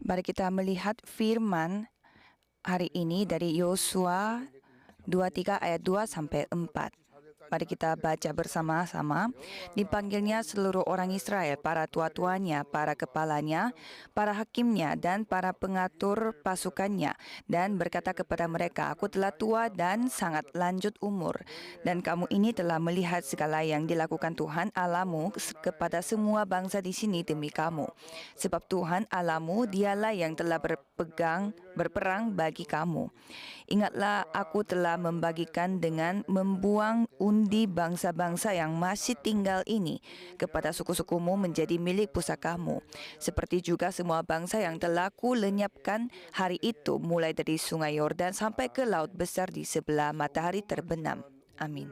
Mari kita melihat firman hari ini dari Yosua 23 ayat 2 sampai 4. Mari kita baca bersama-sama. Dipanggilnya seluruh orang Israel, para tua-tuanya, para kepalanya, para hakimnya, dan para pengatur pasukannya, dan berkata kepada mereka, "Aku telah tua dan sangat lanjut umur, dan kamu ini telah melihat segala yang dilakukan Tuhan Allahmu kepada semua bangsa di sini demi kamu. Sebab Tuhan Allahmu, dialah yang telah berperang bagi kamu. Ingatlah, aku telah membagikan dengan membuang undi bangsa-bangsa yang masih tinggal ini kepada suku-sukumu menjadi milik pusakamu. Seperti juga semua bangsa yang telah kulenyapkan hari itu, mulai dari sungai Yordan sampai ke laut besar di sebelah matahari terbenam." Amin.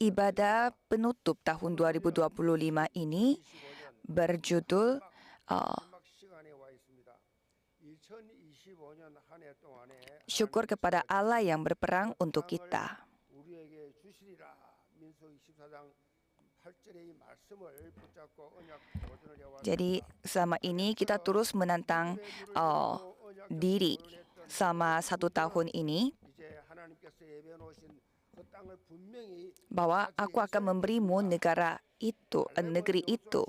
Ibadah penutup tahun 2025 ini berjudul syukur kepada Allah yang berperang untuk kita. Jadi selama ini kita terus menantang diri selama 1 tahun ini, bahwa aku akan memberimu negeri itu.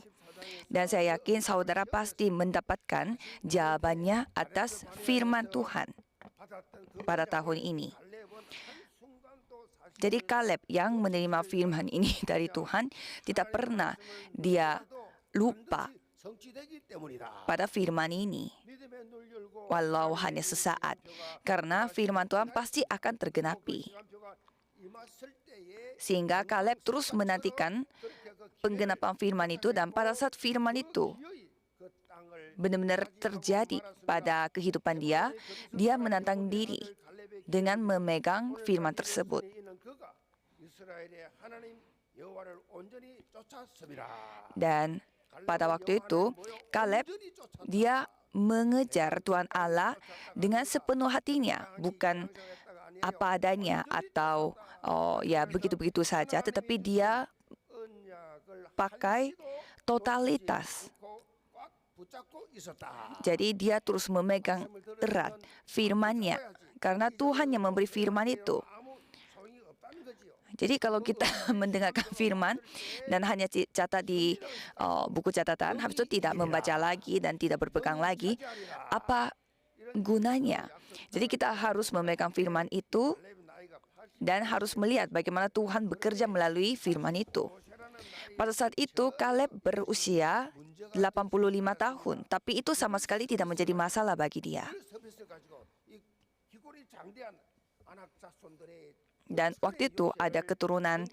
Dan saya yakin saudara pasti mendapatkan jawabannya atas firman Tuhan pada tahun ini. Jadi Kaleb yang menerima firman ini dari Tuhan, tidak pernah dia lupa pada firman ini, walau hanya sesaat, karena firman Tuhan pasti akan tergenapi. Sehingga Kaleb terus menantikan penggenapan firman itu, dan pada saat firman itu benar-benar terjadi pada kehidupan dia menantang diri dengan memegang firman tersebut. Dan pada waktu itu, Kaleb dia mengejar Tuhan Allah dengan sepenuh hatinya, bukan apa adanya atau begitu-begitu saja, tetapi dia pakai totalitas. Jadi dia terus memegang erat firman-Nya, karena Tuhan yang memberi firman itu. Jadi kalau kita mendengarkan firman dan hanya catat di buku catatan, habis itu tidak membaca lagi dan tidak berpegang lagi, apa gunanya? Jadi kita harus memegang firman itu dan harus melihat bagaimana Tuhan bekerja melalui firman itu. Pada saat itu Kaleb berusia 85 tahun, tapi itu sama sekali tidak menjadi masalah bagi dia. Dan waktu itu ada keturunan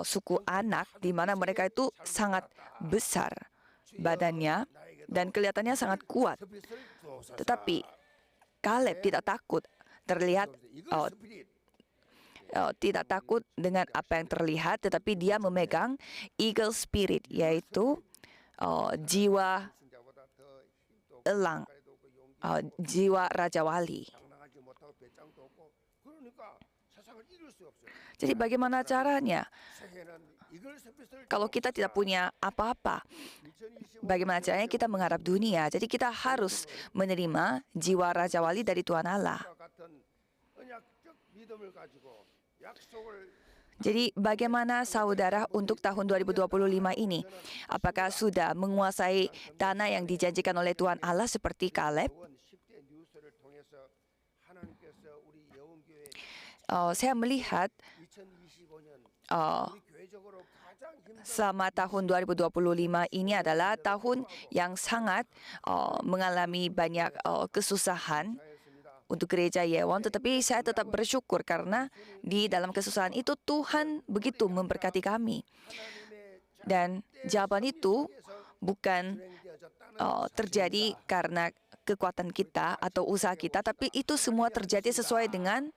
suku Anak, di mana mereka itu sangat besar badannya dan kelihatannya sangat kuat. Tetapi Kaleb tidak takut tidak takut dengan apa yang terlihat, tetapi dia memegang eagle spirit, yaitu jiwa elang, jiwa Raja Wali. Jadi bagaimana caranya? Kalau kita tidak punya apa-apa, bagaimana caranya kita mengharap dunia? Jadi kita harus menerima jiwa Raja Wali dari Tuhan Allah. Jadi bagaimana saudara untuk tahun 2025 ini? Apakah sudah menguasai tanah yang dijanjikan oleh Tuhan Allah seperti Kaleb? Saya melihat selama tahun 2025 ini adalah tahun yang sangat mengalami banyak kesusahan untuk gereja Yewon, tetapi saya tetap bersyukur karena di dalam kesusahan itu Tuhan begitu memberkati kami. Dan jawaban itu bukan terjadi karena kekuatan kita atau usaha kita, tapi itu semua terjadi sesuai dengan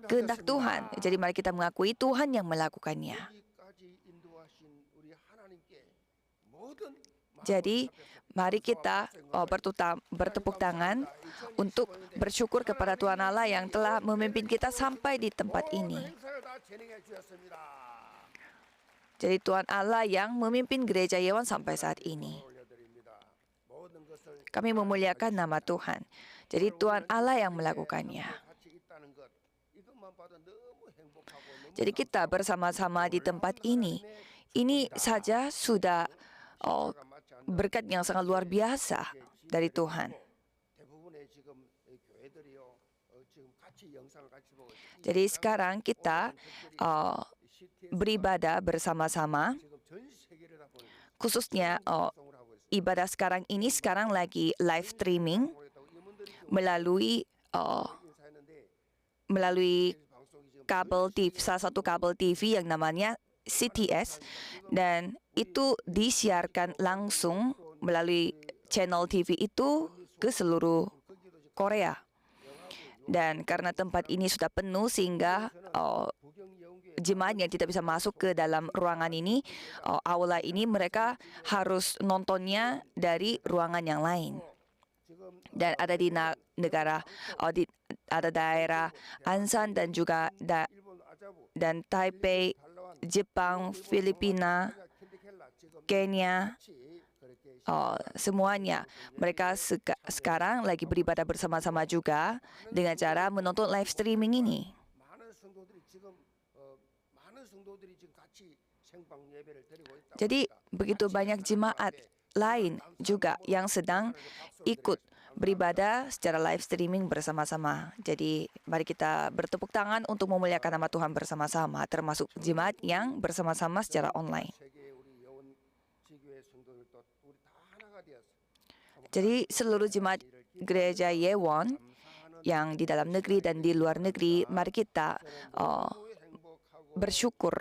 kehendak Tuhan. Jadi mari kita mengakui Tuhan yang melakukannya. Jadi mari kita bertepuk tangan untuk bersyukur kepada Tuhan Allah yang telah memimpin kita sampai di tempat ini. Jadi Tuhan Allah yang memimpin gereja Yeon sampai saat ini. Kami memuliakan nama Tuhan. Jadi Tuhan Allah yang melakukannya. Jadi kita bersama-sama di tempat ini. Ini saja sudah berkat yang sangat luar biasa dari Tuhan. Jadi sekarang kita beribadah bersama-sama. Khususnya ibadah sekarang ini lagi live streaming melalui kabel TV, salah satu kabel TV yang namanya CTS, dan itu disiarkan langsung melalui channel TV itu ke seluruh Korea. Dan karena tempat ini sudah penuh sehingga jemaat yang tidak bisa masuk ke dalam ruangan ini, aula ini, mereka harus nontonnya dari ruangan yang lain. Dan ada di negara, ada daerah Ansan dan juga dan Taipei, Jepang, Filipina, Kenya, semuanya. Mereka sekarang lagi beribadah bersama-sama juga dengan cara menonton live streaming ini. Jadi begitu banyak jemaat lain juga yang sedang ikut beribadah secara live streaming bersama-sama. Jadi mari kita bertepuk tangan untuk memuliakan nama Tuhan bersama-sama, termasuk jemaat yang bersama-sama secara online. Jadi seluruh jemaat gereja Yeon yang di dalam negeri dan di luar negeri, mari kita bersyukur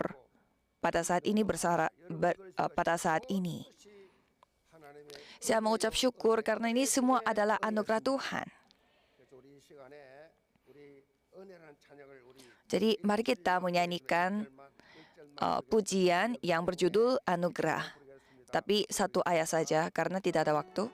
pada saat ini pada saat ini. Saya mengucap syukur karena ini semua adalah anugerah Tuhan. Jadi mari kita menyanyikan pujian yang berjudul Anugerah. Tapi satu ayat saja karena tidak ada waktu.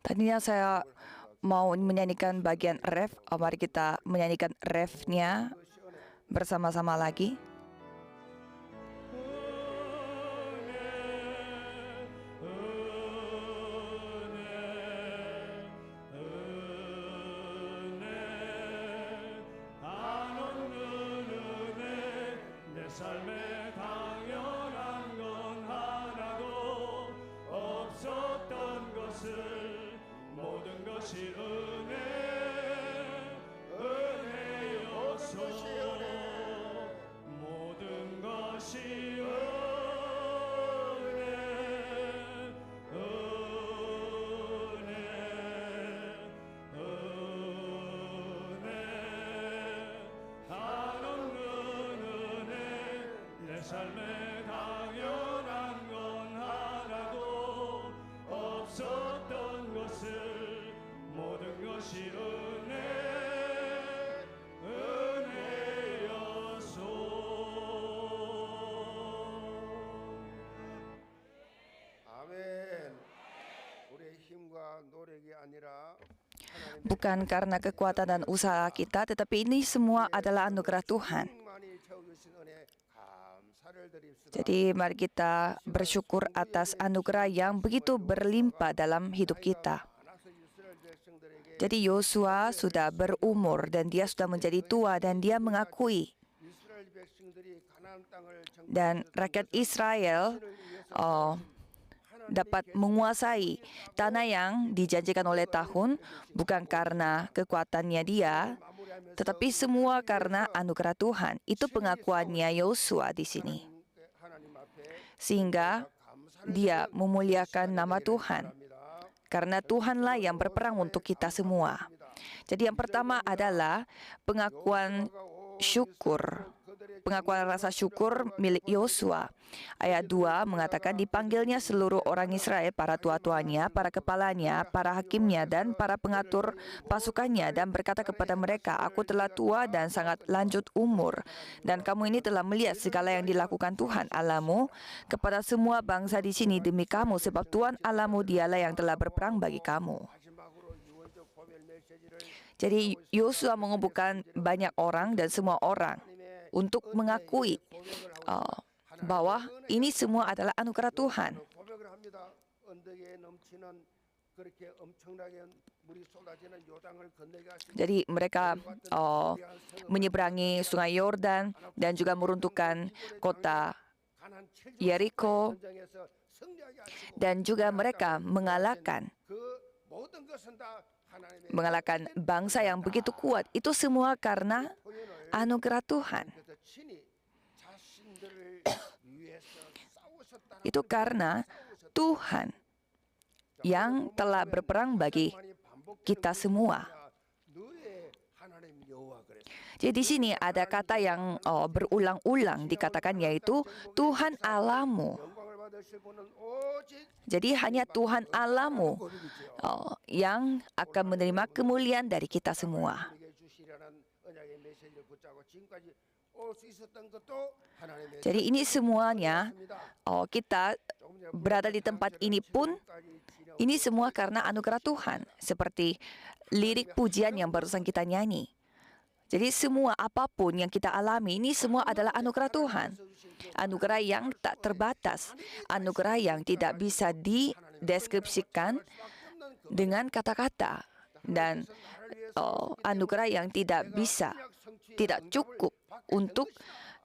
Tadinya saya mau menyanyikan bagian ref, mari kita menyanyikan refnya bersama-sama lagi. 삶에 당연한 건 하나도 없었던 것을 모든 것이 은혜였소. 아멘. 우리의 힘과 노력이 아니라 Bukan karena kekuatan dan usaha kita, tetapi ini semua adalah anugerah Tuhan. 많이 채워주신 은혜 감사를 드립시다. Jadi mari kita bersyukur atas anugerah yang begitu berlimpah dalam hidup kita. 안악서 이스라엘 백성들에게 Jadi Yosua sudah berumur dan dia sudah menjadi tua dan dia mengakui, 이스라엘 백성들이 가나안 땅을 dan rakyat Israel dapat menguasai tanah yang dijanjikan oleh Tahun bukan karena kekuatannya dia, tetapi semua karena anugerah Tuhan. Itu pengakuannya Yosua di sini. 하나님 앞에 Sehingga dia memuliakan nama Tuhan. Karena Tuhanlah yang berperang untuk kita semua. Jadi yang pertama adalah pengakuan syukur. Pengakuan rasa syukur milik Yosua. Ayat 2 mengatakan dipanggilnya seluruh orang Israel, para tua-tuanya, para kepalanya, para hakimnya, dan para pengatur pasukannya, dan berkata kepada mereka, aku telah tua dan sangat lanjut umur, dan kamu ini telah melihat segala yang dilakukan Tuhan Allahmu kepada semua bangsa di sini demi kamu, sebab Tuhan Allahmu dialah yang telah berperang bagi kamu. 마지막으로 유언적 고별 메시지를 Jadi Yosua mengumpulkan banyak orang dan semua orang untuk mengakui bahwa ini semua adalah anugerah Tuhan. 고백을 합니다. 언덕에 넘치는 그렇게 엄청나게 물이 쏟아지는 요단을 건너게 하시고 Jadi mereka menyeberangi sungai Yordan dan juga meruntuhkan kota 가난 Yeriko, 전쟁에서 승리하게 하시고 dan juga mereka mengalahkan 그 모든 것은 다 하나님의 bangsa yang begitu kuat. Itu semua karena 표현을 anugerah Tuhan. 그래서 친히 자신들을 위해서 싸우셨다는 Itu karena Tuhan yang telah berperang bagi kita semua. 너의 하나님 여호와 그랬어. Jadi di sini ada kata yang berulang-ulang dikatakan, yaitu Tuhan Allahmu. 영광을 받으실 분은 오직 Jadi hanya Tuhan Allahmu yang akan menerima kemuliaan dari kita semua. 우리에게 주시려는 언약의 메시지를 붙잡고 지금까지 올 수 있었던 것도 하나님의 Jadi ini semuanya 뜻입니다. kita berada di tempat ini pun ini semua karena anugerah Tuhan. Seperti lirik pujian yang barusan kita nyanyi. Jadi semua apapun yang kita alami ini semua adalah anugerah Tuhan. Anugerah yang tak terbatas. Anugerah yang tidak bisa dideskripsikan dengan kata-kata. Dan anugerah yang tidak bisa, tidak cukup untuk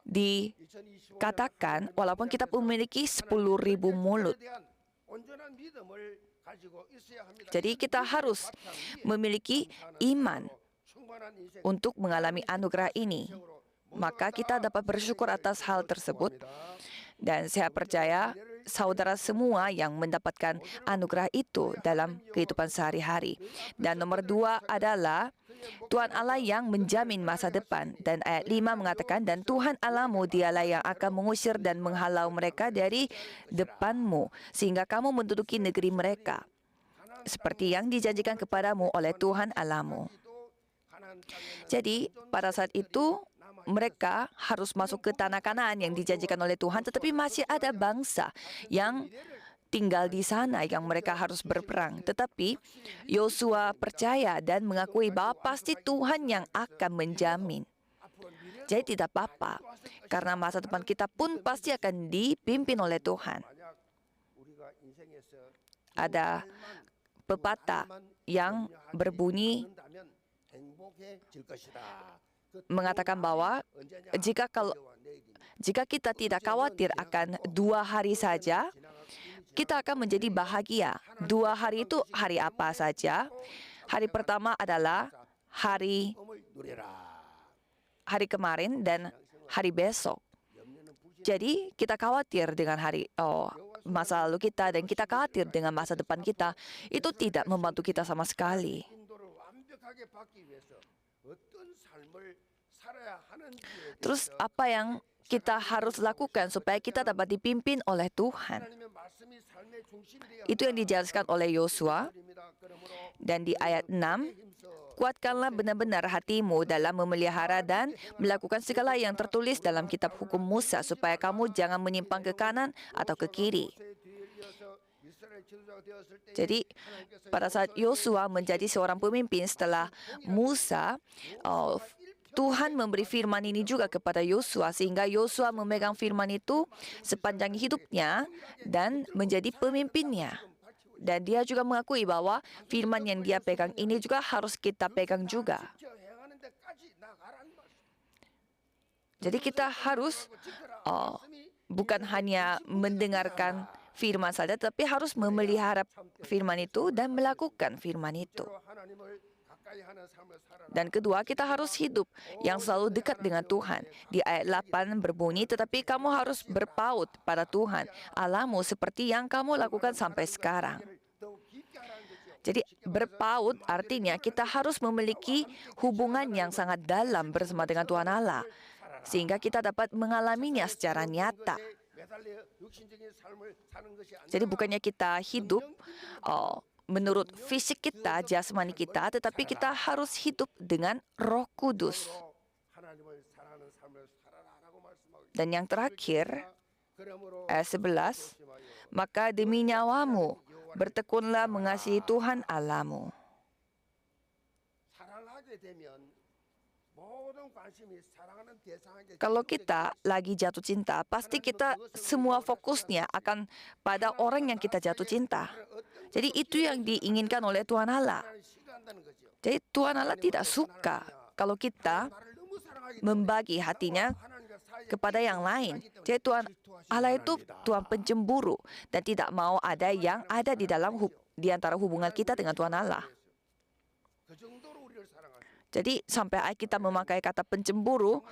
dikatakan walaupun kita memiliki 10.000 mulut. 온전한 믿음을 가지고 있어야 합니다. Jadi kita harus memiliki iman 충만한 인생 untuk mengalami anugerah ini. Maka kita dapat bersyukur atas hal tersebut. Dan saya percaya saudara semua yang mendapatkan anugerah itu dalam kehidupan sehari-hari. Dan nomor 2 adalah Tuhan Allah yang menjamin masa depan. Dan ayat 5 mengatakan, dan Tuhan Allahmu dialah yang akan mengusir dan menghalau mereka dari depanmu, sehingga kamu menduduki negeri mereka, seperti yang dijanjikan kepadamu oleh Tuhan Allahmu. Jadi pada saat itu mereka harus masuk ke tanah Kanaan yang dijanjikan oleh Tuhan, tetapi masih ada bangsa yang tinggal di sana yang mereka harus berperang. Tetapi Yosua percaya dan mengakui bahwa pasti Tuhan yang akan menjamin. Jadi tidak apa-apa, karena masa depan kita pun pasti akan dipimpin oleh Tuhan. 만약 우리가 인생에서 Ada pepatah yang berbunyi 한다면 행복해질 것이다. 그 mengatakan bahwa 언제냐? jika kita tidak khawatir akan 2 hari saja, kita akan menjadi bahagia. 2 hari itu hari apa saja? Hari pertama adalah hari 꿈을 누려라. kemarin dan hari besok. Jadi kita khawatir dengan masa lalu kita dan kita khawatir dengan masa depan kita. Itu tidak membantu kita sama sekali. 인도를 완벽하게 받기 위해서 어떤 삶을 살아야 하는지에 Terus apa yang kita harus lakukan supaya kita dapat dipimpin oleh Tuhan. 하나님의 말씀이 삶의 중심이 되어야 Itu yang dijelaskan oleh Yosua. 합니다. 그러므로 Dan di ayat 6, kuatkanlah benar-benar hatimu dalam memelihara dan melakukan segala yang tertulis dalam kitab hukum Musa supaya kamu jangan menyimpang ke kanan atau ke kiri. 모세의 뒤를 이어서 이스라엘 지도자가 되었을 때 Jadi pada saat Yosua menjadi seorang pemimpin setelah Musa, Tuhan memberi firman ini juga kepada Yosua sehingga Yosua memegang firman itu sepanjang hidupnya dan menjadi pemimpinnya. Dan dia juga mengakui bahwa firman yang dia pegang ini juga harus kita pegang juga. 지켜 행하는 데까지 나가라는 말씀. Jadi kita harus bukan hanya mendengarkan firman saja, tapi harus memelihara firman itu dan melakukan firman itu. 하나님을 가까이 하는 삶을 살아라. Dan kedua, kita harus hidup yang selalu dekat dengan Tuhan. Di ayat 8 berbunyi, tetapi kamu harus berpaut pada Tuhan, Allahmu seperti yang kamu lakukan sampai sekarang. 더욱 깊게 하라는 거죠. Jadi berpaut artinya kita harus memiliki hubungan yang sangat dalam bersama dengan Tuhan Allah. Sehingga kita dapat mengalaminya secara nyata. 매달려 육신적인 삶을 사는 것이 아니라 Jadi bukannya kita hidup menurut fisik kita, jasmani kita, tetapi kita harus hidup dengan Roh Kudus. 하나님을 사랑하는 삶을 살아라라고 말씀하고 있습니다. Dan yang terakhir, 그러므로 ayat 11, maka demi nyawamu, bertekunlah mengasihi Tuhan Allahmu. 사랑하게 되면 모든 관심이 사랑하는 대상에게 Kalau kita lagi jatuh cinta, pasti kita semua fokusnya akan pada orang yang kita jatuh cinta. Jadi itu yang diinginkan oleh Tuhan Allah. 싫어한다는 거죠. Jadi Tuhan Allah tidak suka kalau kita 나를 너무 사랑하기 membagi hatinya 하나님과 사이에 kepada yang lain. Jadi Tuhan Allah itu Tuhan pencemburu dan tidak mau ada yang ada di dalam di antara hubungan kita dengan Tuhan Allah. 그 정도로 우리를 사랑하시고 Jadi sampai kita memakai kata pencemburu,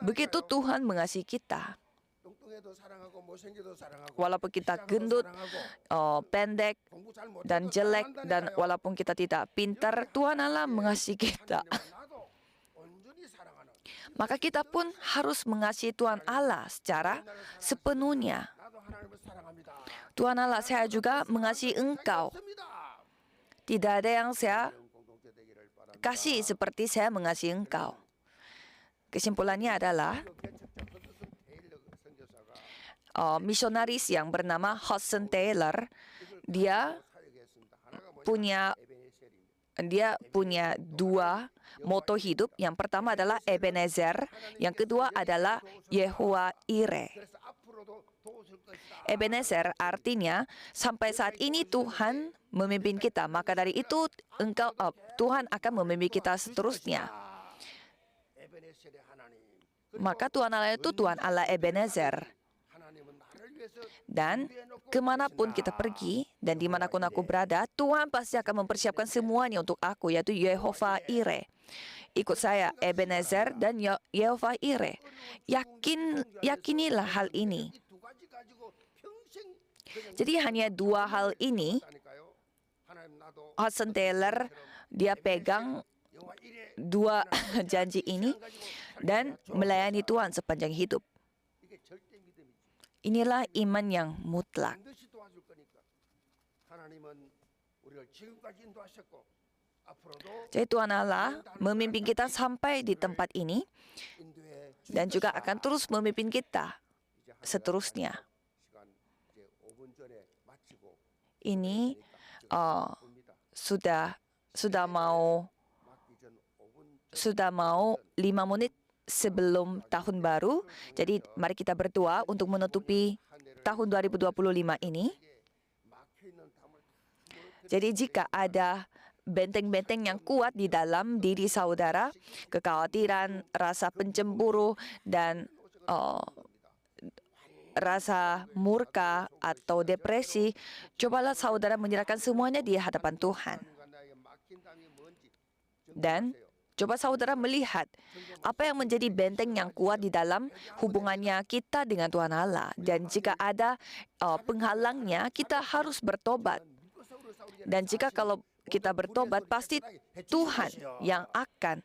begitu Tuhan mengasihi kita. 뚱뚱해도 사랑하고 못생겨도 사랑하고 Walaupun kita 시장도 gendut, 사랑하고 pendek, 공부 잘 못해도 dan jelek, dan 사랑한다니까요. walaupun kita tidak pintar, Tuhan Allah mengasihi kita. 하나님은 나도 온전히 사랑하는 Maka kita pun harus mengasihi Tuhan Allah secara sepenuhnya. 나도 하나님을 사랑합니다. Tuhan Allah, saya juga mengasihi Engkau. 없습니다. Tidak ada yang saya 이런 공동체 되기를 바랍니다. kasih seperti saya mengasihi Engkau. Kesimpulannya adalah 개척자 허드슨 테일러 선교사가 misionaris yang bernama Hudson Taylor, dia 사역했습니다. 하나가 punya 에베네셀입니다. dua moto hidup. Yang pertama adalah Ebenezer, yang kedua adalah Yehowa Ire. 그래서 앞으로도 도우실 것이다. Ebenezer artinya sampai saat ini Tuhan memimpin kita, maka dari itu Tuhan akan memimpin kita seterusnya. 에베네셀의 하나님. Maka Tuhan Allah itu Tuhan Allah Ebenezer. 하나님은 나를 위해서 Dan kemanapun kita pergi dan dimanapun aku berada, Tuhan pasti akan mempersiapkan semuanya untuk aku, yaitu Yehovah Ire. Ikut saya, Ebenezer dan Yehovah Ire. Yakinilah hal ini. 이 두 가지 가지고 평생 그냥 Jadi hanya dua hal ini, 있다니까요. 하나님 나도 Hudson Taylor, dia pegang 영화 1회 dua janji ini dan melayani Tuhan sepanjang hidup. 이게 절대 믿음이지. Inilah iman yang mutlak. 반드시 도와줄 거니까. 하나님은 우리를 지금까지 인도하셨고 앞으로도 Jadi Tuhan Allah memimpin kita sampai di tempat ini 인도해 dan juga akan terus memimpin kita 이제 한 seterusnya. 시간 이제 5분 전에 마치고 Ini 봅니다. sudah mau 막기 전 5분 5 menit sebelum tahun baru. Jadi mari kita berdoa untuk menutupi tahun 2025 ini. 막혀 있는 담을 Jadi jika ada benteng-benteng yang kuat di dalam diri saudara, kekhawatiran, rasa pencemburu, dan rasa murka atau depresi, cobalah saudara menyerahkan semuanya di hadapan Tuhan. 나에게 막힌 담이 뭔지 Dan coba saudara melihat apa yang menjadi benteng yang kuat di dalam hubungannya kita dengan Tuhan Allah. Dan jika ada penghalangnya, kita harus bertobat. Dan jika kalau kita bertobat, pasti Tuhan yang akan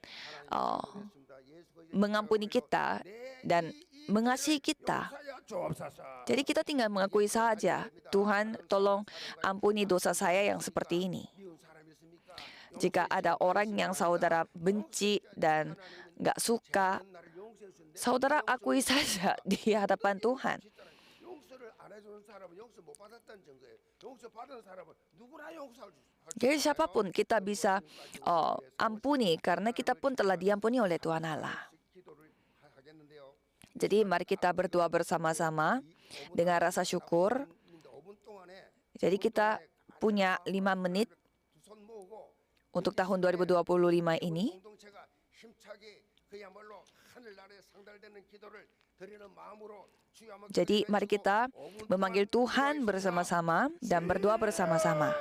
mengampuni kita dan mengasihi kita. 용서하여 주옵소서. Jadi kita tinggal mengakui saja, Tuhan tolong ampuni dosa saya yang seperti ini. 미운 사람이 있습니까? Jika ada orang yang saudara benci dan nggak suka, 나를 용서해 주는데 saudara akui saja di hadapan Tuhan. 용서를 안 해주는 사람은 용서 못 받았다는 증거예요. 용서 받은 사람은 누구나 용서할 수 Jadi siapapun kita bisa ampuni karena kita pun telah diampuni oleh Tuhan Allah. 기도를 하겠는데요. Jadi mari kita berdoa bersama-sama dengan rasa syukur. 5분 동안에 Jadi kita punya 5 menit 두 손 모으고 untuk tahun 2025 ini. 공동체가 힘차게 그야말로 하늘나라에 상달되는 기도를 드리는 마음으로 주여 한번 Jadi mari kita memanggil Tuhan bersama-sama dan berdoa bersama-sama.